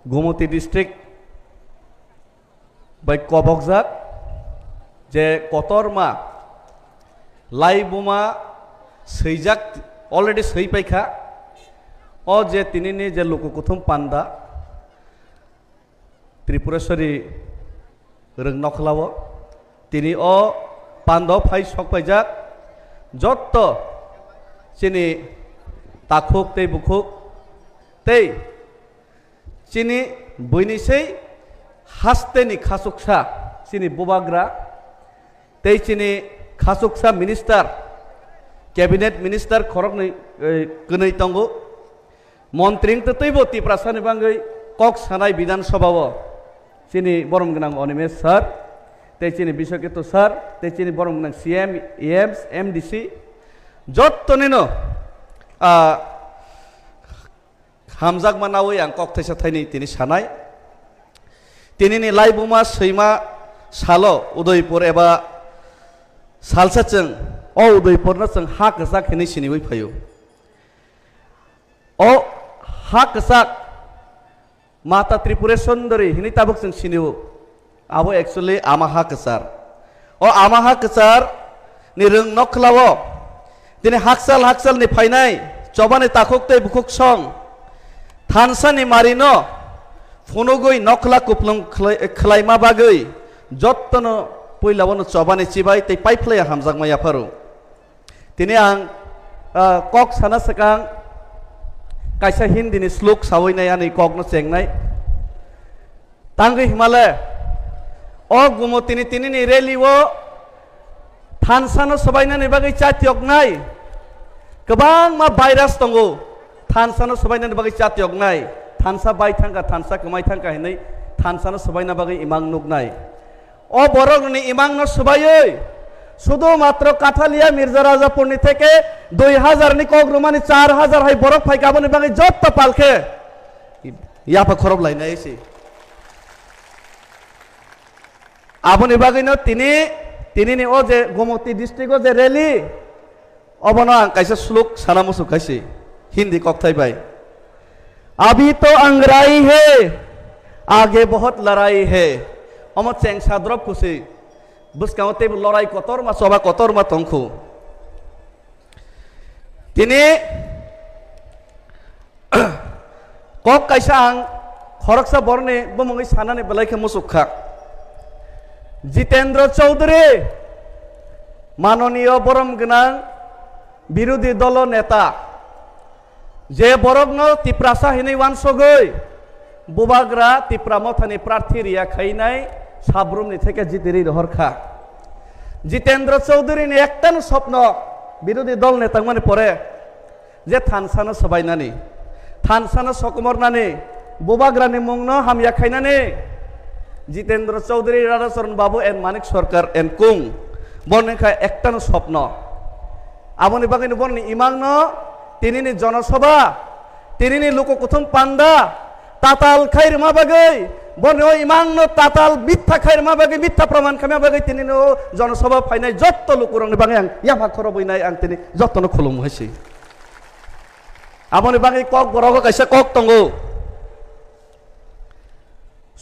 गुमती district बै कबकजाक जे कतरमा लाई बुमा सैजाक already सैपाइखा अ जे तिनिनि जे लुकुकुथुम पान्दा त्रिपुरेश्वरी रोंनखलाव तिनि अ पान्दाव phi सकपाइजाक जत्त चिनि ताखुक तै बुखुक तै चिनि बयनिसै हास्तेनि खासुकसा चिनि बुबाग्रा तै चिनि खासुकसा मिनिस्टार कैबिनेट मिनिस्टार खरकनै गनै तंगो मन्त्रिंग तैबो तिप्रासानि बांगै कक सानाय विधानसभाव चिनि बरम गोनां अनिमेश सर तै चिनि बिश्वकेतु सर तै चिनि बरम गोनां सीएम एएम्स एमडीसी जत्तनिनो हामजाक मानावै आं कक थाइसा थाइनै तिनि सानाय तिनिनि लाइबुमा सैमा सालो उदयपुर एबा सालसाचों अ उदयपुरनो जों हा गोजाक हिनै सिनिबै फायो अ हा गोजाक माता त्रिपुरेश्वरी हिनै ताबुक जों सिनियो आबो एक्चुअली आमा हा गोसार अ आमा हा गोसार नि रों नखलाव दिनै हाकसाल हाकसाल नि फायनाय चबानि ताखुक तै बुखुक सं थानसानि मारिनो फनुगै नखला कुप्लुं खलाइमा बागै जत्तनो पहिलावनो चबानि चिबाय तै पाइफ्लाया हामजाक माया फारु तिनि आं कक साना सकां कायसा हिन्दीनि श्लोक सावैनाय आनै ककनो चेंनाय तांगै हिमालय अ गुमतिनि तिनिनि रेलिवो थानसानो सबायनानै बागै चातियकनाय गोबां मा भाइरास दंगो थानसानो सबायनानै बागै चातियकनाय थानसा बाय थांगा थानसा कमाय थांगा हिनै थानसानो सबायना बागै इमां नुगनाय अ बरगनि इमांनो सबायै शुधु मात्र काठालिया मिर्जा राजापुरनि থেকে 2000 नि कग्रुमानि 4000 हाय बरफ फाय गाबनि बागै जत्त पालखे याफा खरब लायनाय एसे आबनि बागैनो तिनिनि ओ जे गोमती डिस्ट्रिक्ट ओ जे रैली अबनो आं कायसा श्लोक साना मुसु खायसे हिंदी ककथाय बाय अभी तो अंगराई है आगे बहुत लड़ाई है अमो चेंग साद्रब खुशी बुसकाओ ते लड़ाई कतर मा सभा कतर मा तंखु तिनी कक कायसा आं खरकसा बरने बमंगै सानानै बलायखे मुसुखा जितेंद्र चौधरी माननीय बरम गोनां बिरोधी दल नेता जे बरगनो तिप्रासा हिनै वानसगै बुबाग्रा तिप्रा मथानि प्रार्थी रिया खाइनाय साब्रुमनि থেকে जितिरि रहरखा जितेंद्र चौधरीनि एकटानो स्वप्न बिरोधी दल नेता माने परे जे थानसानो सबायनानै थानसानो सकमरनानै बुबाग्रानि मुंनो हामया खाइनानै जितेंद्र चौधरी राधाचरण बाबू एन मानिक सरकार एन कुं बरनेखा एकटानो स्वप्न आबनि बागैनो बरनि इमांनो तिनिनि जनसभा तिनिनि लोककुथुम पान्दा ताताल खैरमा बागै बरनो इमांनो ताताल मिथ्या खैरमा बागै मिथ्या प्रमाण खामा बागै तिनिनो जनसभा फायनाय जत्त लोकुरंनि बागै आं याफा खरबैनाय आं तिनि जत्तनो खुलुम हैसै आबनि बागै कक बरगो कायसा कक तंगो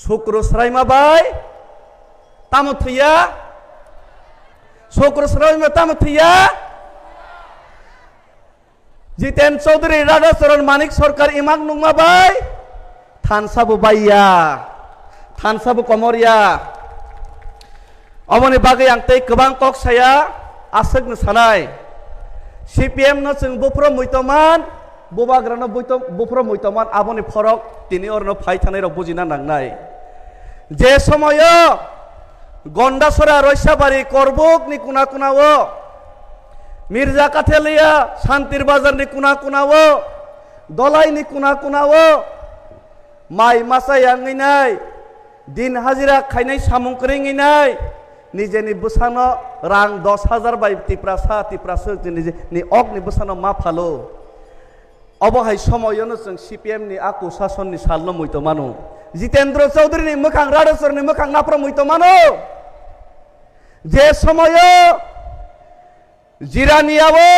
शुक्र स्रायमा बाय तामुथैया शुक्र स्रायमा तामुथैया जितेन चौधरी राधाचरण मानिक सरकार इमाग नुमा बाय थानसाबो बायया थानसाबो कमरिया अमनि बागै आं तै गोबां कक साया आसगनो सानाय सीपीएम नो जों बुफ्रो मैतमान बुबाग्रानो बुफ्रो मैतमान आबनि फरक तिनि अरनो फाय थानाय र बुजिना नांनाय जे समय गंडासरा रयसाबारी करबुकनि कुना कुनावो मिर्जा काथेलिया शांतिर बाजारनि कुना कुनावो दलाइनि कुना कुनावो माइ मासाय आंगैनाय दिन हाजिरा खायनाय सामुंकरिङैनाय निजेनि बुसानो रां 10,000 बाय तिप्रासो निजेनि अगनि बुसानो मा फालो अबहाय समयनो जों सीपीएम नि आकु शासननि सालनो मैतो मानो जितेंद्र चौधरी मोखां राधाचरणनि मोखां नाफ्रा मैतो मानो जे समय जिरानियावो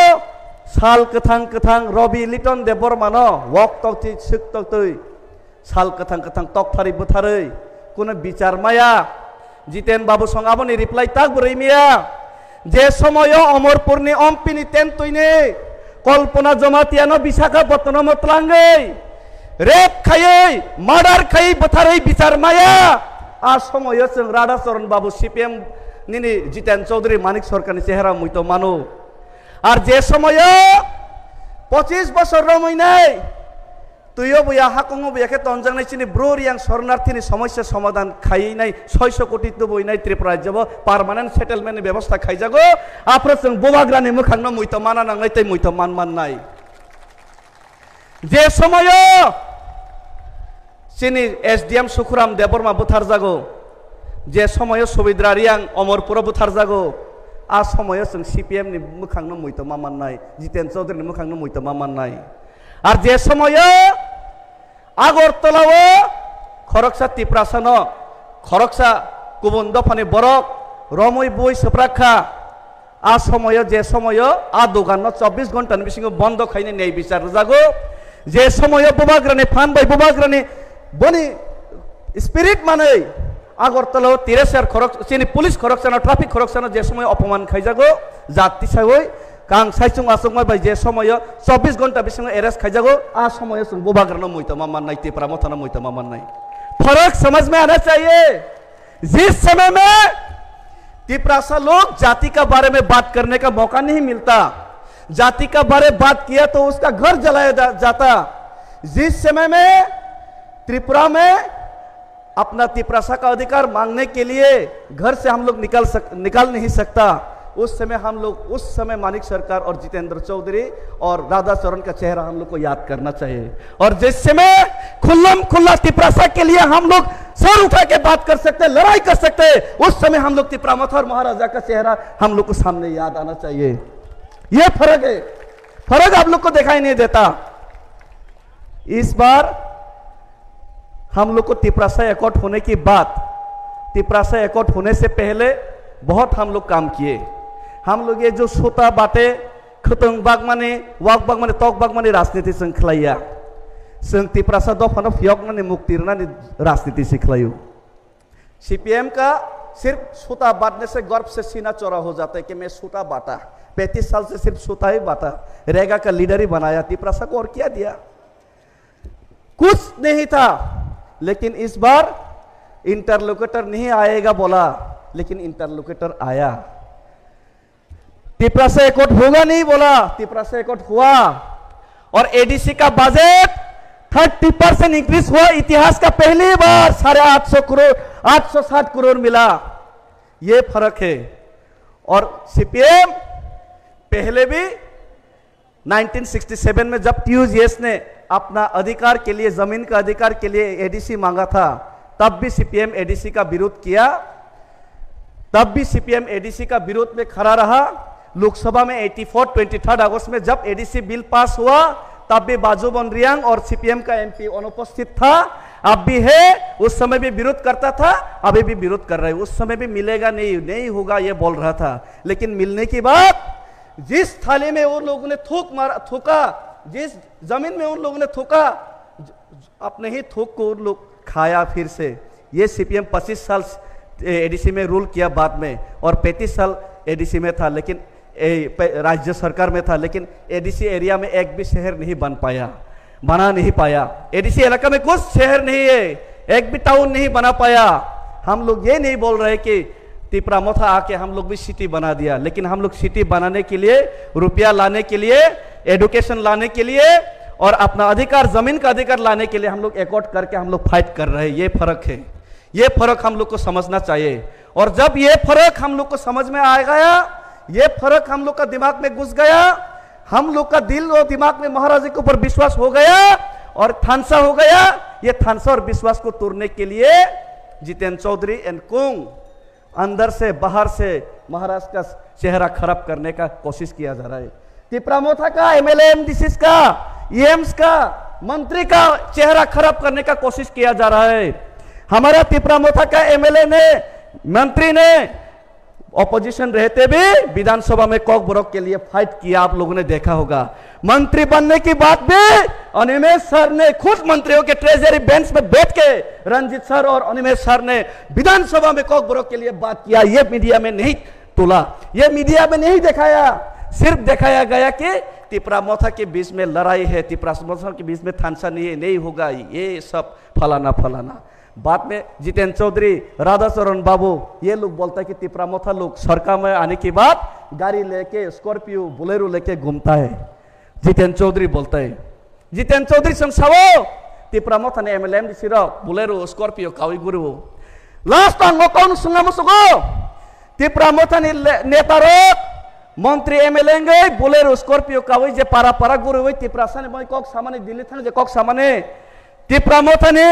साल कथां कथां रवि लिटन देव बर्मानो वक तौति सिक तौतै साल कथां कथां तकथारि बुथारै कोनो बिचार माया जितेन बाबू संगाबनी रिप्लाई ताक बुरै मिया जे समय अमरपुरनि अम्पिनि तेंतुइनि कल्पना जमातियानो विशाखापत्तनम मतलांगै रेप खायै मार्डार खायै बुथारै बिचार माया आ समय जों राधाचरण बाबू सीपीएम निनि जितेन चौधरी मानिक सरकारनि चेहरा मुइतो मानो और जे समय 25 बছর रमैनाय तुयो बुया हाकुंगो बुयाके तंजांनाय चिनि ब्रोरियां शरणार्थीनि समस्या समाधान खायैनाय 600 कोटी तो बयनाय त्रिपुरा राज्यबो पार्मानेंट सेटलमेंटनि व्यवस्था खायजागो आफ्रो जों बोबाग्रानि मोखांनो मुइतो माना नांनाय तै मुइतो मान माननाय जे समय चिनि एसडीएम सुखुराम देबबर्मा बुथार जागो जे समय सुबिद्रा रियां अमरपुरा बुथार जागो आ समय जों सीपीएम नि मोखांनो मुइतो मा माननाय जितेन चौधरी मोखांनो मुइतो मा माननाय और जे समय आगरतलाव खरकसा तिप्रासानो खरकसा गुबुन दफानि बरक रमै बुई सप्राखा आ समय जे समय आ दোकान 24 घंटा बिसिङो बन्द खायने न्याय विचार जागो जे समय बोबाग्रानि फान बाय बोबाग्रानि बनि स्पिरिट मानै आगरतलाव तिरेसार खरक चिनि पुलिस खरकसानो ट्राफिक खरकसानो जे समय अपमान खायजागो जाति सावै कां साइचुं आसुंगमा बाय जे समय 24 घंटा बिसिङो एरेस्ट खायजागो आ समय जों बोबाग्रानो मुइतो मा माननाय तिप्रा मथानो मुइतो मा माननाय फर्क समझ में आना चाहिए जिस समय में तिप्रासा लोग जाति का बारे में बात करने का मौका नहीं मिलता जाति का बारे में बात किया तो उसका घर जलाया जाता जिस समय में त्रिपुरा में अपना तिप्रासा का अधिकार मांगने के लिए घर से हम लोग निकाल नहीं सकता उस समय मानिक सरकार और जितेंद्र चौधरी और राधाचरण का चेहरा हम लोग को याद करना चाहिए और जिस समय खुल्लम खुल्ला तिप्रासा के लिए हम लोग सर उठा के बात कर सकते लड़ाई कर सकते उस समय हम लोग तिप्रामथ और महाराजा का चेहरा हम लोग को सामने याद आना चाहिए ये फर्क है फर्क आप लोग को दिखाई नहीं देता इस बार हम लोग को तिप्रासा एकॉर्ड होने की बात तिप्रासा एकॉर्ड होने से पहले बहुत हम लोग काम किए हम लोग ये जो सोता बाटे खतंग बागमाने वाक बागमाने तक बागमाने राजनीति संखलाया जों तिप्रासा दफानो फियकमाने मुक्तिरनानि राजनीति सिखलायो सीपीएम का सिर्फ सोता बांटने से गर्व से सीना चौड़ा हो जाता है कि मैं सोता बांटा 35 साल से सिर्फ सोता ही बांटा रेगा का लीडर ही बनाया तिप्रासा को और क्या दिया कुछ नहीं था लेकिन इस बार इंटरलोकेटर नहीं आएगा बोला लेकिन इंटरलोकेटर आया तिप्रासा एकॉर्ड होगा नहीं बोला तिप्रासा एकॉर्ड हुआ और एडीसी का बजट 30% इंक्रीज हुआ इतिहास का पहली बार 850 करोड़ 860 करोड़ मिला ये फर्क है और सीपीएम पहले भी 1967 में जब टीयूजीएस ने अपना अधिकार के लिए जमीन का अधिकार के लिए एडीसी मांगा था तब भी सीपीएम एडीसी का विरोध किया तब भी सीपीएम एडीसी का विरोध में खड़ा रहा लोकसभा में 23 अगस्त में जब एडीसी बिल पास हुआ तब भी बाजूबन रियांग और सीपीएम का एमपी अनुपस्थित था अब भी है उस समय भी विरोध करता था अभी भी विरोध कर रहे उस समय भी मिलेगा नहीं होगा ये बोल रहा था लेकिन मिलने की बात जिस थाली में उन लोगों ने थूका जिस जमीन में उन लोगों ने थूका अपने ही थूक को उन लोग खाया फिर से ये सीपीएम 25 साल एडीसी में रूल किया बाद में और 35 साल एडीसी में था लेकिन राज्य सरकार में था लेकिन एडीसी एरिया में एक भी शहर नहीं बना नहीं पाया एडीसी इलाका में कुछ शहर नहीं है एक भी टाउन नहीं बना पाया हम लोग ये नहीं बोल रहे कि तिप्रामथा आके हम लोग भी सिटी बना दिया लेकिन हम लोग सिटी बनाने के लिए रुपया लाने के लिए एडुकेशन लाने के लिए और अपना अधिकार जमीन का अधिकार लाने के लिए हम लोग एकॉर्ड करके हम लोग फाइट कर रहे हैं ये फर्क है ये फर्क हम लोग को समझना चाहिए और जब ये फर्क हम लोग को समझ में आ गया ये फर्क हम लोग का दिमाग में घुस गया हम लोग का दिल और दिमाग में महाराज के ऊपर विश्वास हो गया और थानसा हो गया ये थानसा और विश्वास को तोड़ने के लिए जितेंद्र चौधरी एंड कुंग अंदर से बाहर से महाराज का चेहरा खराब करने का कोशिश किया जा रहा है तिप्रामथा का एमएलए एमडीसी का ईएम्स का मंत्री का चेहरा खराब करने का कोशिश किया जा रहा है हमारा तिप्रामथा का एमएलए ने मंत्री ने ऑपोजिशन रहते भी विधानसभा में कॉक बरक के लिए फाइट किया, आप लोगों ने देखा होगा। मंत्री बनने की बात भी अनिमेष सर ने खुद मंत्रियों के ट्रेजरी बेंच में बैठ के रंजीत सर और अनिमेष सर ने विधानसभा में कॉक बरक के लिए बात किया। ये मीडिया में नहीं तोला, ये मीडिया में नहीं दिखाया, सिर्फ दिखाया गया कि तिप्रामोथा के बीच में लड़ाई है, तिप्रामोथा के बीच में थानसा नहीं होगा, ये सब फलाना फलाना। बाद में जितेंद्र चौधरी, राधाचरण बाबू ये लोग बोलता है कि तिप्रामोथा लोग सरकार में आने के बाद गाड़ी लेके स्कॉर्पियो बोलेरो लेके घूमता है। जितेंद्र चौधरी बोलता है, जितेंद्र चौधरी संसावो तिप्रामोथा ने एमएलएम दिसिरो बोलेरो स्कॉर्पियो कावी गुरु लास्ट अंगो कौन सुंगा मुसुगो तिप्रामोथा ने नेतारो मंत्री एमएलए बोलेरो स्कॉर्पियो कावी जे पारा पारा गुरु वे तिप्रासा ने मैं कॉक सामाने दिल्ली थाने जे कॉक सामाने तिप्रामोथा ने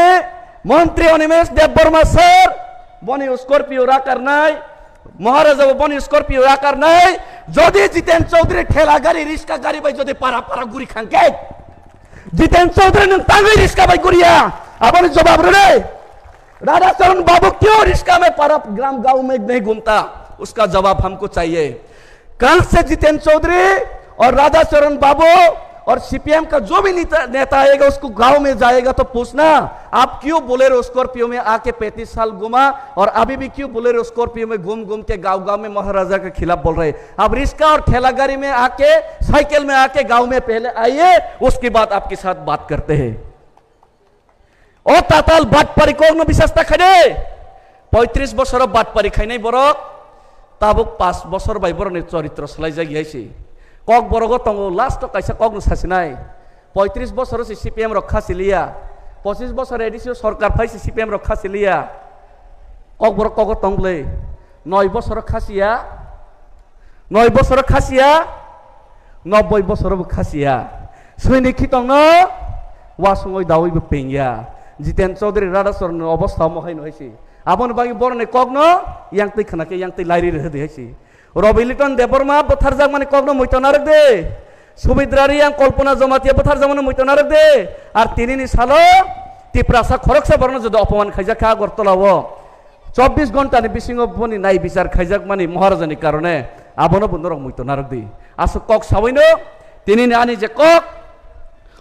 मंत्री अनिमेष देवबर्मा सर बनी स्कॉर्पियो राकार नाय महाराजा बनी स्कॉर्पियो राकार नाय जदि जितेंद्र चौधरी ठेला गाड़ी रिक्शा गाड़ी भाई जदि पारा पारा गुरी खांगे जितेंद्र चौधरी ने तांगे रिक्शा भाई गुरिया आपने जवाब रे राधाचरण बाबू क्यों रिक्शा में पारा ग्राम गांव में नहीं घूमता, उसका जवाब हमको चाहिए। कल से जितेंद्र चौधरी और राधाचरण बाबू और सीपीएम का जो भी नेता आएगा उसको गांव में जाएगा तो पूछना आप क्यों बोलेरो स्कॉर्पियो में आके 35 साल घुमा और अभी भी क्यों बोलेरो स्कॉर्पियो में घूम घूम के गांव गांव में महाराजा के खिलाफ बोल रहे। अब रिक्शा और ठेला गाड़ी में आके साइकिल में आके गांव में पहले आइए, उसके बाद आपके साथ बात करते हैं। ओ ताताल बात परिकोण विशेषता खड़े 35 बছর बात परीक्षा नहीं बरक ताबुक 5 বছর भाई बर चरित्र सलाई जाइए कक बरग तंगो लास्ट कैसा कक सासिनाय 35 বছর से सीपीएम रखा सिलिया 25 বছর एडिसि सरकार फाइसे सीपीएम रखा सिलिया कक बरग कक तंगले 9 বছর खासिया 9 বছর खासिया 90 বছর खासिया सैनिक तंग वासुंगय दावई पेंगिया जितेंद्र चौधरी राधाचरण अवस्था महाय नहैसी आबन बागी बरने कगनो यांगतै खनाके यांगतै लाइरि रहदेहैसी रबिलिटन देवबर्मा बथारजाक माने कगनो मैतना रख दे सुमिद्रारी आं कल्पना जमातिया बथारजाक माने मैतना रख दे आर तिनिनि सालो तिप्रासा खरकसा बरनो जदि अपमान खाइजाक आगरतलावो 24 घंटा नि बिसिङो पनि नाय बिचार खाइजाक माने महाराजानि कारणे आबनो बन्दरक मैतना रख दे आसो कक सावैनो तिनिनि आनि जे कक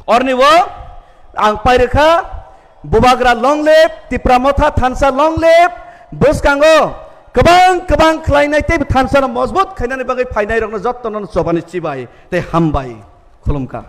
अर्निवो आं पाइरेखा बुबाग्रा लंगलेप तिप्रामोथा थानसा लंगलेप बसकांगो गोबां गोबां खलायनाय ते थानसा मजबूत खायनानै बागै फायनाय रंनो जत्तन चबानि चिबाय ते हामबाय खुलुमका।